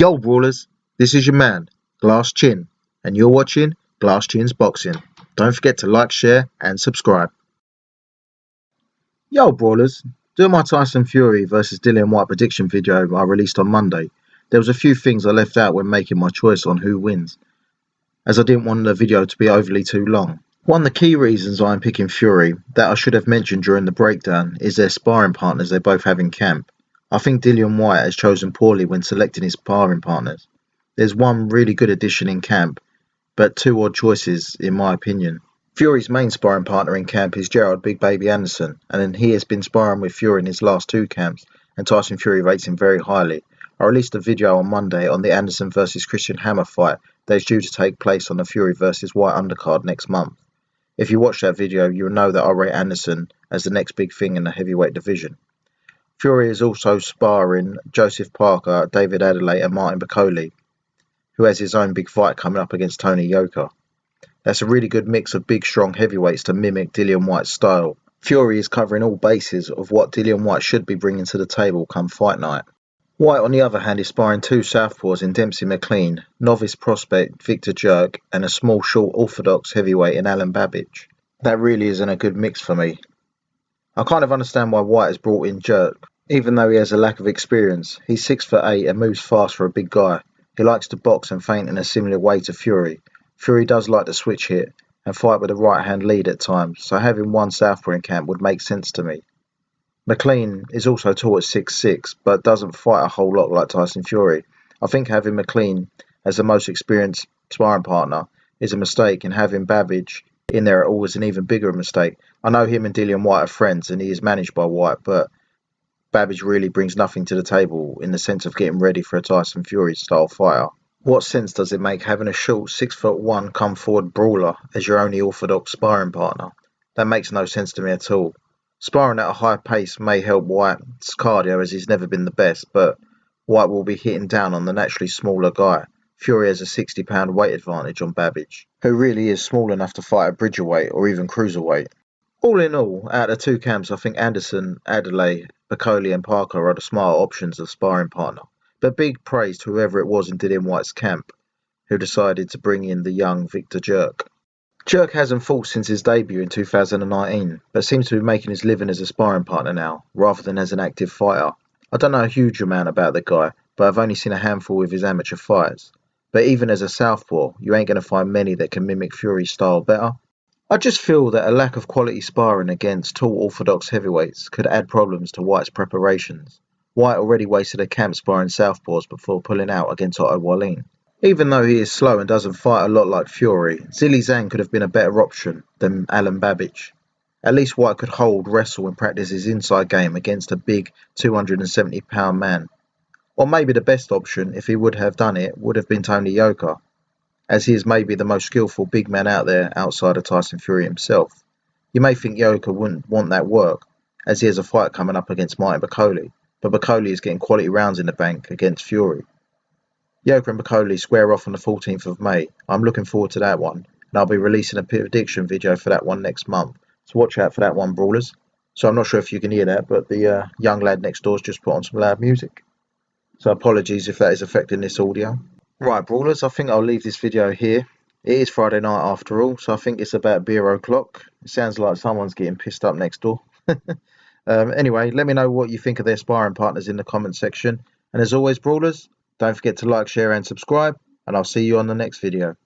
Yo brawlers, this is your man, Glass Chin, and you're watching Glass Chin's Boxing. Don't forget to like, share and subscribe. Yo brawlers, doing my Tyson Fury versus Dillian Whyte prediction video I released on Monday, there was a few things I left out when making my choice on who wins, as I didn't want the video to be overly too long. One of the key reasons I'm picking Fury, that I should have mentioned during the breakdown, is their sparring partners they both have in camp. I think Dillian Whyte has chosen poorly when selecting his sparring partners. There's one really good addition in camp, but two odd choices in my opinion. Fury's main sparring partner in camp is Gerald Big Baby Anderson, and he has been sparring with Fury in his last two camps, and Tyson Fury rates him very highly. I released a video on Monday on the Anderson vs Christian Hammer fight that is due to take place on the Fury vs Whyte undercard next month. If you watch that video, you'll know that I rate Anderson as the next big thing in the heavyweight division. Fury is also sparring Joseph Parker, David Adelaide and Martin Bakole, who has his own big fight coming up against Tony Yoka. That's a really good mix of big strong heavyweights to mimic Dillian Whyte's style. Fury is covering all bases of what Dillian Whyte should be bringing to the table come fight night. Whyte on the other hand is sparring two southpaws in Dempsey McLean, novice prospect Victor Jerk and a small short orthodox heavyweight in Alan Babbage. That really isn't a good mix for me. I kind of understand why Whyte has brought in Jerk, even though he has a lack of experience. He's 6'8" and moves fast for a big guy. He likes to box and feint in a similar way to Fury. Fury does like to switch hit and fight with a right hand lead at times, so having one southpaw in camp would make sense to me. McLean is also tall at 6'6", but doesn't fight a whole lot like Tyson Fury. I think having McLean as the most experienced sparring partner is a mistake, and having Babbage in there at all is an even bigger mistake. I know him and Dillian Whyte are friends and he is managed by Whyte, but Babbage really brings nothing to the table in the sense of getting ready for a Tyson Fury style fighter. What sense does it make having a short 6'1" come forward brawler as your only orthodox sparring partner? That makes no sense to me at all. Sparring at a high pace may help Whyte's cardio as he's never been the best, but Whyte will be hitting down on the naturally smaller guy. Fury has a 60-pound weight advantage on Babbage, who really is small enough to fight at bridgerweight or even cruiserweight. All in all, out of the two camps, I think Anderson, Adelaide, Bakole and Parker are the smart options of sparring partner. But big praise to whoever it was in Dillian Whyte's camp who decided to bring in the young Victor Jerk. Jerk hasn't fought since his debut in 2019, but seems to be making his living as a sparring partner now, rather than as an active fighter. I don't know a huge amount about the guy, but I've only seen a handful of his amateur fights. But even as a southpaw, you ain't going to find many that can mimic Fury's style better. I just feel that a lack of quality sparring against tall orthodox heavyweights could add problems to Whyte's preparations. Whyte already wasted a camp sparring southpaws before pulling out against Otto Wallin. Even though he is slow and doesn't fight a lot like Fury, Zhilei Zhang could have been a better option than Alan Babbage. At least Whyte could hold, wrestle and practice his inside game against a big 270-pound man. Or maybe the best option, if he would have done it, would have been Tony Yoka, as he is maybe the most skillful big man out there outside of Tyson Fury himself. You may think Yoka wouldn't want that work, as he has a fight coming up against Martin Bakole, but Bakole is getting quality rounds in the bank against Fury. Yoka and Bakole square off on the 14th of May. I'm looking forward to that one, and I'll be releasing a prediction video for that one next month, so watch out for that one, brawlers. So I'm not sure if you can hear that, but the young lad next door's just put on some loud music. So apologies if that is affecting this audio. Right, brawlers, I think I'll leave this video here. It is Friday night after all, so I think it's about beer o'clock. It sounds like someone's getting pissed up next door. Anyway, let me know what you think of their sparring partners in the comment section. And as always, brawlers, don't forget to like, share and subscribe, and I'll see you on the next video.